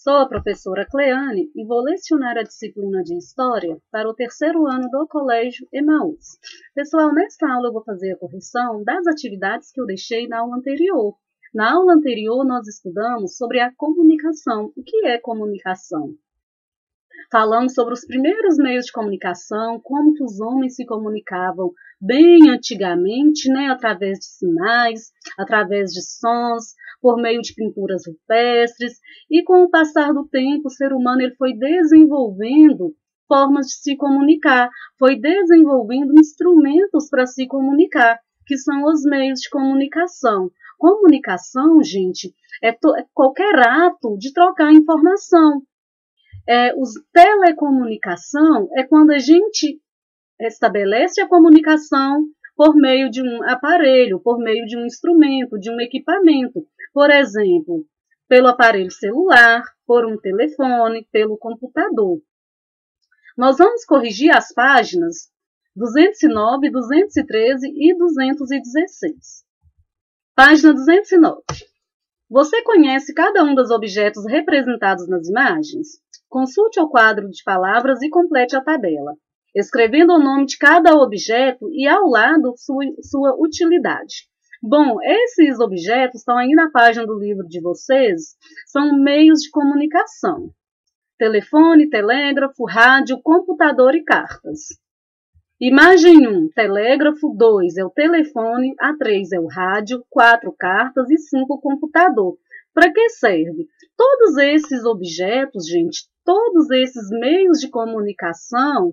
Sou a professora Cleane e vou lecionar a disciplina de História para o terceiro ano do Colégio Emaús. Pessoal, nesta aula eu vou fazer a correção das atividades que eu deixei na aula anterior. Na aula anterior nós estudamos sobre a comunicação. O que é comunicação? Falamos sobre os primeiros meios de comunicação, como que os homens se comunicavam bem antigamente, através de sinais, através de sons, por meio de pinturas rupestres, e com o passar do tempo, o ser humano ele foi desenvolvendo formas de se comunicar, foi desenvolvendo instrumentos para se comunicar, que são os meios de comunicação. Comunicação, gente, é qualquer ato de trocar informação. Telecomunicação é quando a gente estabelece a comunicação por meio de um aparelho, por meio de um instrumento, de um equipamento. Por exemplo, pelo aparelho celular, por um telefone, pelo computador. Nós vamos corrigir as páginas 209, 213 e 216. Página 209. Você conhece cada um dos objetos representados nas imagens? Consulte o quadro de palavras e complete a tabela, escrevendo o nome de cada objeto e ao lado sua utilidade. Bom, esses objetos estão aí na página do livro de vocês, são meios de comunicação. Telefone, telégrafo, rádio, computador e cartas. Imagem 1, telégrafo, 2 é o telefone, a 3 é o rádio, 4 cartas e 5 computador. Para que serve? Todos esses objetos, gente, todos esses meios de comunicação,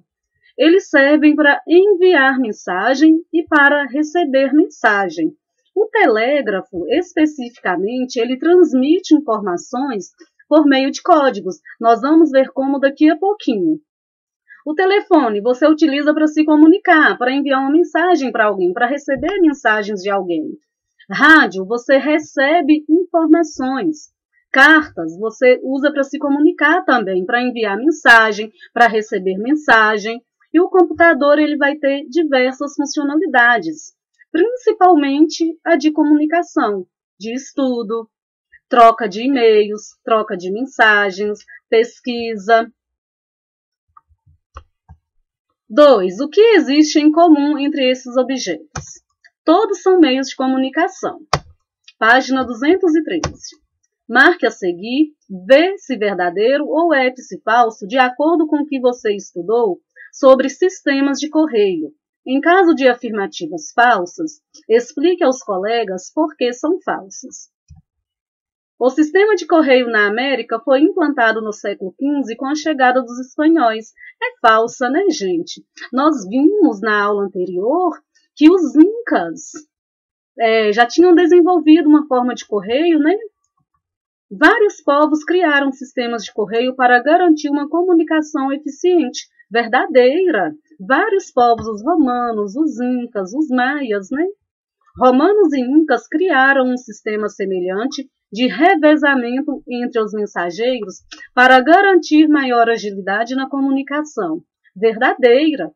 eles servem para enviar mensagem e para receber mensagem. O telégrafo, especificamente, ele transmite informações por meio de códigos. Nós vamos ver como daqui a pouquinho. O telefone você utiliza para se comunicar, para enviar uma mensagem para alguém, para receber mensagens de alguém. Rádio, você recebe informações. Cartas, você usa para se comunicar também, para enviar mensagem, para receber mensagem. E o computador ele vai ter diversas funcionalidades, principalmente a de comunicação, de estudo, troca de e-mails, troca de mensagens, pesquisa. 2. O que existe em comum entre esses objetos? Todos são meios de comunicação. Página 213. Marque a seguir, vê se verdadeiro ou se falso, de acordo com o que você estudou sobre sistemas de correio. Em caso de afirmativas falsas, explique aos colegas por que são falsas. O sistema de correio na América foi implantado no século XV com a chegada dos espanhóis. É falsa, né, gente? Nós vimos na aula anterior que os incas já tinham desenvolvido uma forma de correio, né? Vários povos criaram sistemas de correio para garantir uma comunicação eficiente, verdadeira. Vários povos, os romanos, os incas, os maias, né? Romanos e incas criaram um sistema semelhante de revezamento entre os mensageiros para garantir maior agilidade na comunicação. Verdadeira.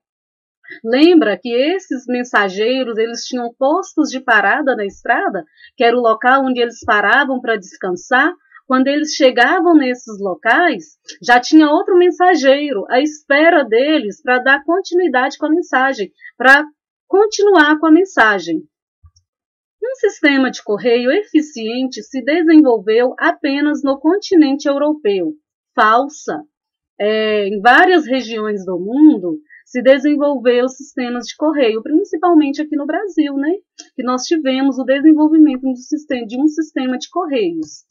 Lembra que esses mensageiros eles tinham postos de parada na estrada, que era o local onde eles paravam para descansar. Quando eles chegavam nesses locais, já tinha outro mensageiro à espera deles para dar continuidade com a mensagem, para continuar com a mensagem. Um sistema de correio eficiente se desenvolveu apenas no continente europeu. Falsa. Em várias regiões do mundo se desenvolveu sistemas de correio, principalmente aqui no Brasil, né? Que nós tivemos o desenvolvimento de um sistema de correios.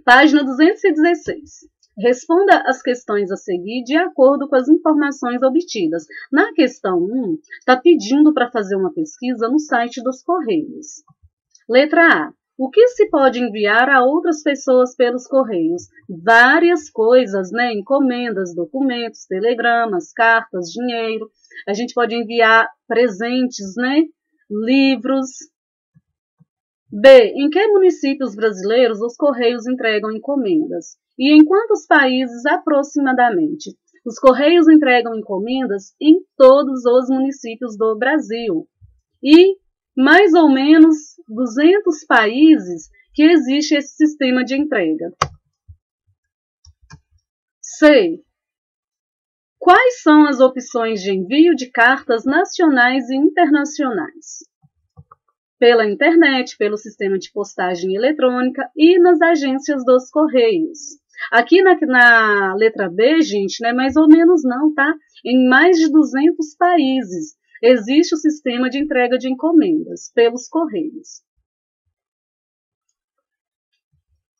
Página 216. Responda as questões a seguir de acordo com as informações obtidas. Na questão 1, está pedindo para fazer uma pesquisa no site dos Correios. Letra A. O que se pode enviar a outras pessoas pelos Correios? Várias coisas, né? Encomendas, documentos, telegramas, cartas, dinheiro. A gente pode enviar presentes, né? Livros. B. Em que municípios brasileiros os Correios entregam encomendas? E em quantos países aproximadamente? Os Correios entregam encomendas em todos os municípios do Brasil. E mais ou menos 200 países que existe esse sistema de entrega. C. Quais são as opções de envio de cartas nacionais e internacionais? Pela internet, pelo sistema de postagem eletrônica e nas agências dos Correios. Aqui na letra B, gente, não é mais ou menos não, tá? Em mais de 200 países existe o sistema de entrega de encomendas pelos Correios.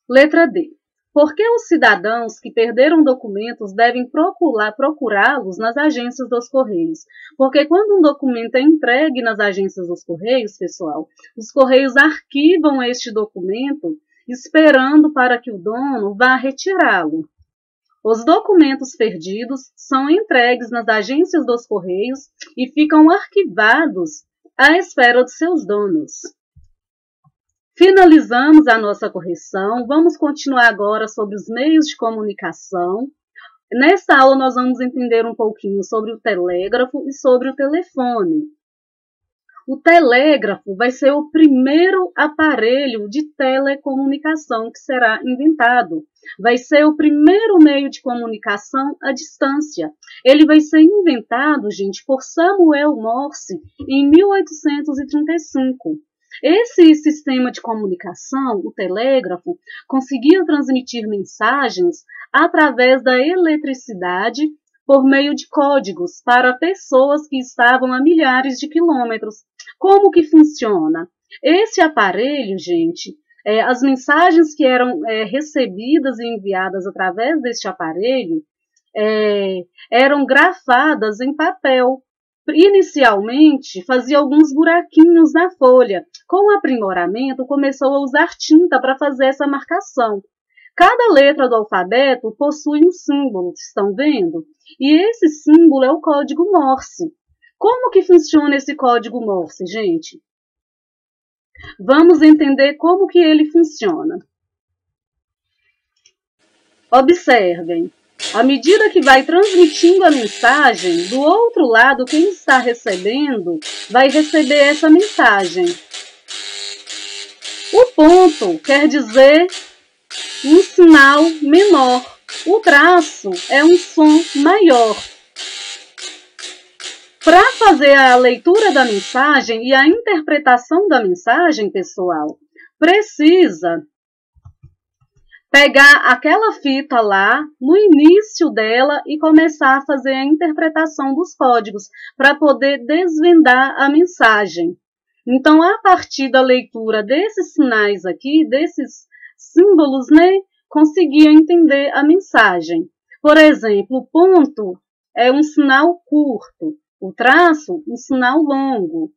Letra D. Por que os cidadãos que perderam documentos devem procurá-los nas agências dos Correios? Porque quando um documento é entregue nas agências dos Correios, pessoal, os Correios arquivam este documento esperando para que o dono vá retirá-lo. Os documentos perdidos são entregues nas agências dos Correios e ficam arquivados à espera de seus donos. Finalizamos a nossa correção. Vamos continuar agora sobre os meios de comunicação. Nesta aula nós vamos entender um pouquinho sobre o telégrafo e sobre o telefone. O telégrafo vai ser o primeiro aparelho de telecomunicação que será inventado. Vai ser o primeiro meio de comunicação à distância. Ele vai ser inventado, gente, por Samuel Morse em 1835. Esse sistema de comunicação, o telégrafo, conseguia transmitir mensagens através da eletricidade por meio de códigos para pessoas que estavam a milhares de quilômetros. Como que funciona? Esse aparelho, gente, as mensagens que eram recebidas e enviadas através deste aparelho eram grafadas em papel. Inicialmente, fazia alguns buraquinhos na folha. Com o aprimoramento, começou a usar tinta para fazer essa marcação. Cada letra do alfabeto possui um símbolo, estão vendo? E esse símbolo é o código Morse. Como que funciona esse código Morse, gente? Vamos entender como que ele funciona. Observem. À medida que vai transmitindo a mensagem, do outro lado, quem está recebendo vai receber essa mensagem. O ponto quer dizer um sinal menor. O traço é um som maior. Para fazer a leitura da mensagem e a interpretação da mensagem, pessoal, precisa pegar aquela fita lá no início dela e começar a fazer a interpretação dos códigos para poder desvendar a mensagem. Então, a partir da leitura desses sinais aqui, desses símbolos, né, conseguia entender a mensagem. Por exemplo, o ponto é um sinal curto, o traço, um sinal longo.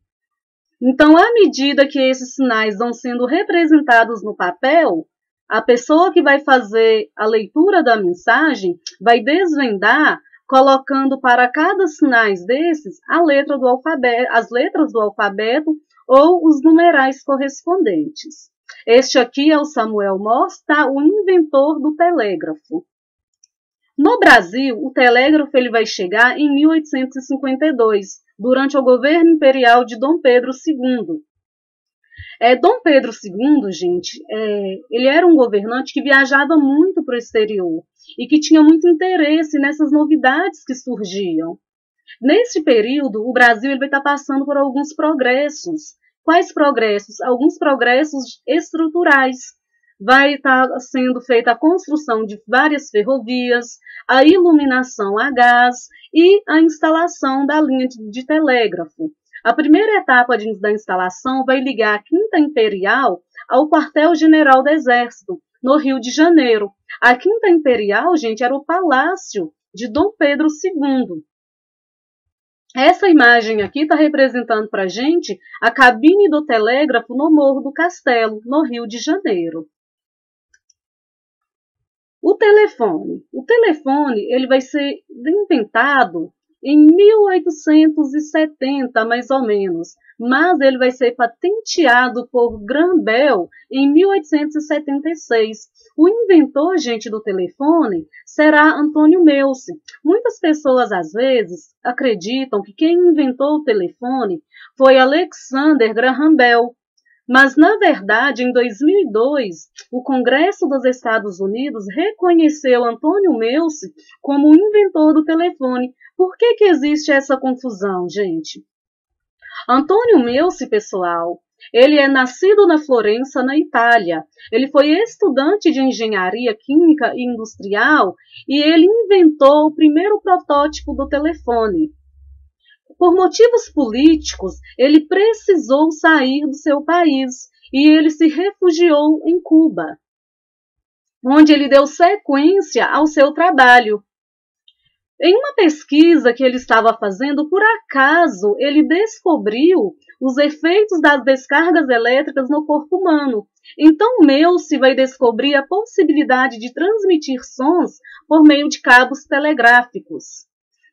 Então, à medida que esses sinais vão sendo representados no papel, a pessoa que vai fazer a leitura da mensagem vai desvendar, colocando para cada sinais desses a letra do alfabeto, as letras do alfabeto ou os numerais correspondentes. Este aqui é o Samuel Morse, tá? O inventor do telégrafo. No Brasil, o telégrafo ele vai chegar em 1852, durante o governo imperial de Dom Pedro II. Dom Pedro II, gente, ele era um governante que viajava muito para o exterior e que tinha muito interesse nessas novidades que surgiam. Nesse período, o Brasil ele vai estar passando por alguns progressos. Quais progressos? Alguns progressos estruturais. Vai estar sendo feita a construção de várias ferrovias, a iluminação a gás e a instalação da linha de telégrafo. A primeira etapa da instalação vai ligar a Quinta Imperial ao Quartel-General do Exército, no Rio de Janeiro. A Quinta Imperial, gente, era o palácio de Dom Pedro II. Essa imagem aqui está representando para a gente a cabine do telégrafo no Morro do Castelo, no Rio de Janeiro. O telefone. O telefone ele vai ser inventado em 1870, mais ou menos, mas ele vai ser patenteado por Graham Bell em 1876. O inventor, gente, do telefone será Antônio Meucci. Muitas pessoas, às vezes, acreditam que quem inventou o telefone foi Alexander Graham Bell, Mas, na verdade, em 2002, o Congresso dos Estados Unidos reconheceu Antônio Meucci como o inventor do telefone. Por que existe essa confusão, gente? Antônio Meucci, pessoal, ele é nascido na Florença, na Itália. Ele foi estudante de engenharia química e industrial e ele inventou o primeiro protótipo do telefone. Por motivos políticos, ele precisou sair do seu país e ele se refugiou em Cuba, onde ele deu sequência ao seu trabalho. Em uma pesquisa que ele estava fazendo, por acaso, ele descobriu os efeitos das descargas elétricas no corpo humano. Então, Meucci vai descobrir a possibilidade de transmitir sons por meio de cabos telegráficos.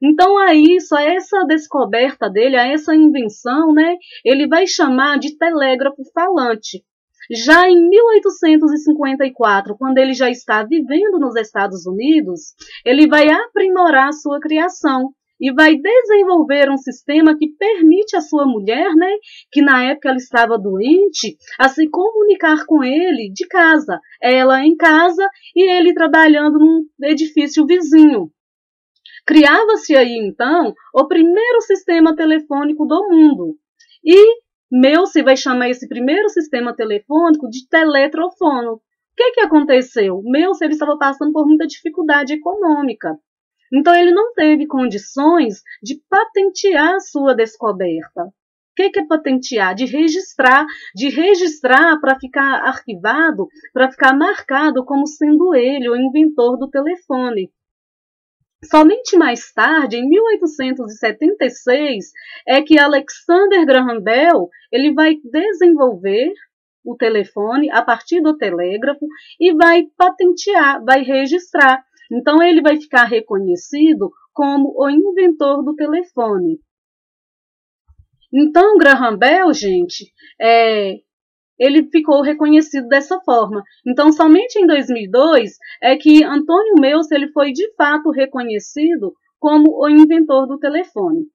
Então, aí, só essa descoberta dele, essa invenção, né, ele vai chamar de telégrafo falante. Já em 1854, quando ele já está vivendo nos Estados Unidos, ele vai aprimorar sua criação e vai desenvolver um sistema que permite à sua mulher, né, que na época ela estava doente, a se comunicar com ele de casa, ela em casa e ele trabalhando num edifício vizinho. Criava-se aí, então, o primeiro sistema telefônico do mundo. E Meucci vai chamar esse primeiro sistema telefônico de teletrofono. O que aconteceu? Meucci ele estava passando por muita dificuldade econômica. Então, ele não teve condições de patentear sua descoberta. O que é patentear? De registrar para ficar arquivado, para ficar marcado como sendo ele o inventor do telefone. Somente mais tarde, em 1876, é que Alexander Graham Bell ele vai desenvolver o telefone a partir do telégrafo e vai patentear, vai registrar. Então, ele vai ficar reconhecido como o inventor do telefone. Então, Graham Bell, gente, ele ficou reconhecido dessa forma. Então, somente em 2002 é que Antônio Meucci ele foi de fato reconhecido como o inventor do telefone.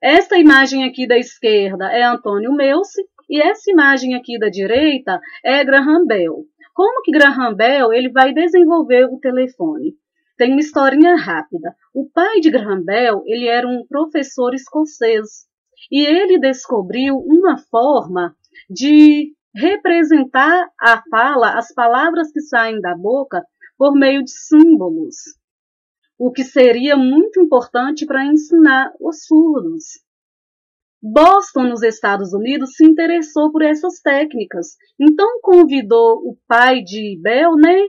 Esta imagem aqui da esquerda é Antônio Meucci e essa imagem aqui da direita é Graham Bell. Como que Graham Bell ele vai desenvolver o telefone? Tem uma historinha rápida. O pai de Graham Bell ele era um professor escocês e ele descobriu uma forma de representar a fala, as palavras que saem da boca, por meio de símbolos, o que seria muito importante para ensinar os surdos. Boston, nos Estados Unidos, se interessou por essas técnicas, então convidou o pai de Bell, né,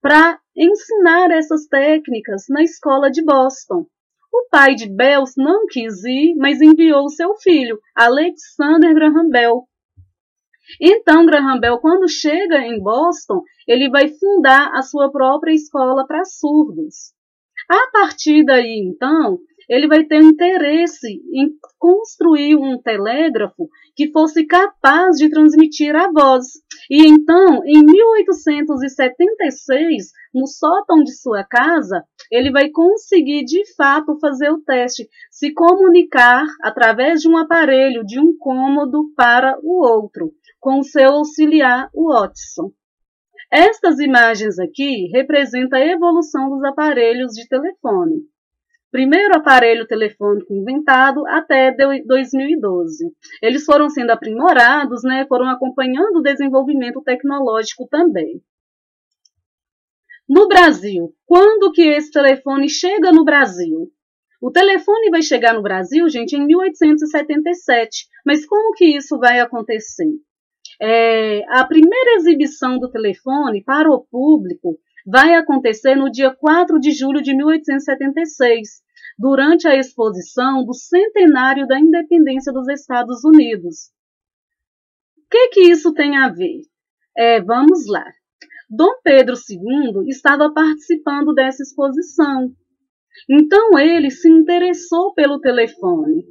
para ensinar essas técnicas na escola de Boston. O pai de Bell não quis ir, mas enviou seu filho, Alexander Graham Bell. Então, Graham Bell, quando chega em Boston, ele vai fundar a sua própria escola para surdos. A partir daí, então, ele vai ter interesse em construir um telégrafo que fosse capaz de transmitir a voz. E então, em 1876, no sótão de sua casa, ele vai conseguir, de fato, fazer o teste, se comunicar através de um aparelho de um cômodo para o outro, com o seu auxiliar, o Watson. Estas imagens aqui representam a evolução dos aparelhos de telefone. Primeiro aparelho telefônico inventado até 2012. Eles foram sendo aprimorados, né, foram acompanhando o desenvolvimento tecnológico também. No Brasil, quando que esse telefone chega no Brasil? O telefone vai chegar no Brasil, gente, em 1877. Mas como que isso vai acontecer? A primeira exibição do telefone para o público vai acontecer no dia 4 de julho de 1876, durante a exposição do centenário da independência dos Estados Unidos. O que isso tem a ver? Vamos lá. Dom Pedro II estava participando dessa exposição. Então, ele se interessou pelo telefone.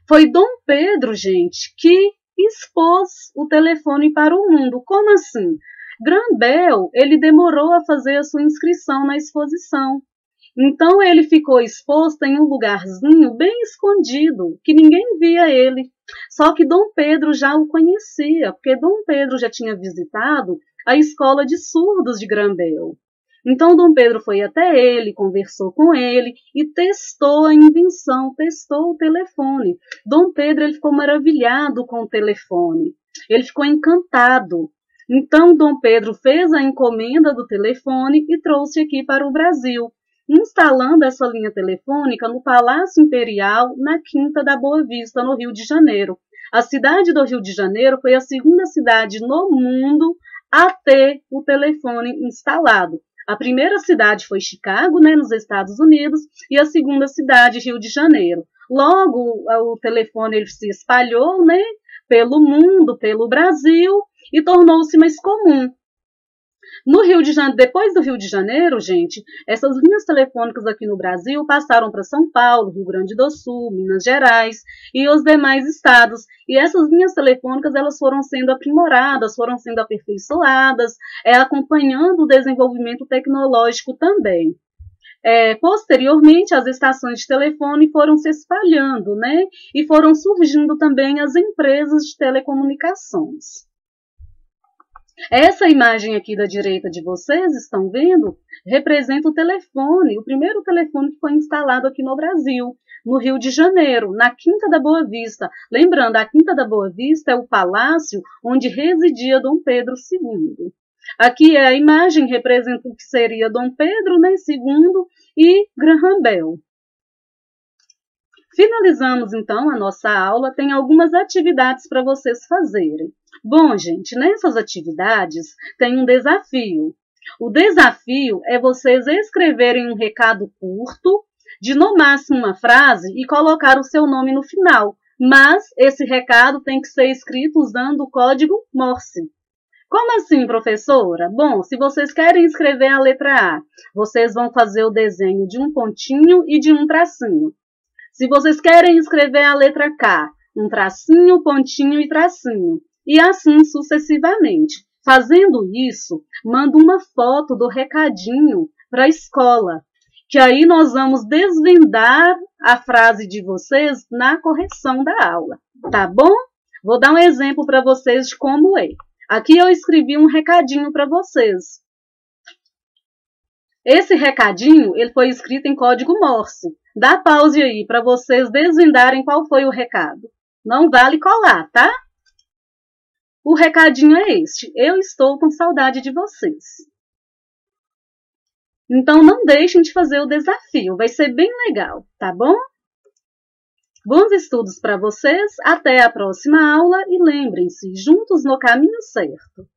Foi Dom Pedro, gente, que expôs o telefone para o mundo. Como assim? Graham Bell, ele demorou a fazer a sua inscrição na exposição. Então ele ficou exposto em um lugarzinho bem escondido, que ninguém via ele. Só que Dom Pedro já o conhecia, porque Dom Pedro já tinha visitado a escola de surdos de Grambel. Então Dom Pedro foi até ele, conversou com ele e testou a invenção, testou o telefone. Dom Pedro ele ficou maravilhado com o telefone, ele ficou encantado. Então Dom Pedro fez a encomenda do telefone e trouxe aqui para o Brasil, instalando essa linha telefônica no Palácio Imperial, na Quinta da Boa Vista, no Rio de Janeiro. A cidade do Rio de Janeiro foi a segunda cidade no mundo a ter o telefone instalado. A primeira cidade foi Chicago, né, nos Estados Unidos, e a segunda cidade, Rio de Janeiro. Logo, o telefone ele se espalhou, né, pelo mundo, pelo Brasil, e tornou-se mais comum. No Rio de Janeiro, depois do Rio de Janeiro, gente, essas linhas telefônicas aqui no Brasil passaram para São Paulo, Rio Grande do Sul, Minas Gerais e os demais estados. E essas linhas telefônicas elas foram sendo aprimoradas, foram sendo aperfeiçoadas, acompanhando o desenvolvimento tecnológico também. Posteriormente, as estações de telefone foram se espalhando, né? E foram surgindo também as empresas de telecomunicações. Essa imagem aqui da direita de vocês, estão vendo? Representa o telefone, o primeiro telefone que foi instalado aqui no Brasil, no Rio de Janeiro, na Quinta da Boa Vista. Lembrando, a Quinta da Boa Vista é o palácio onde residia Dom Pedro II. Aqui a imagem representa o que seria Dom Pedro, né, II e Graham Bell. Finalizamos então a nossa aula, tem algumas atividades para vocês fazerem. Bom, gente, nessas atividades tem um desafio. O desafio é vocês escreverem um recado curto, de no máximo uma frase, e colocar o seu nome no final. Mas esse recado tem que ser escrito usando o código Morse. Como assim, professora? Bom, se vocês querem escrever a letra A, vocês vão fazer o desenho de um pontinho e de um tracinho. Se vocês querem escrever a letra K, um tracinho, pontinho e tracinho. E assim sucessivamente. Fazendo isso, manda uma foto do recadinho para a escola, que aí nós vamos desvendar a frase de vocês na correção da aula, tá bom? Vou dar um exemplo para vocês de como é. Aqui eu escrevi um recadinho para vocês. Esse recadinho ele foi escrito em código Morse. Dá pause aí para vocês desvendarem qual foi o recado. Não vale colar, tá? O recadinho é este. Eu estou com saudade de vocês. Então não deixem de fazer o desafio. Vai ser bem legal, tá bom? Bons estudos para vocês. Até a próxima aula e lembrem-se, juntos no caminho certo.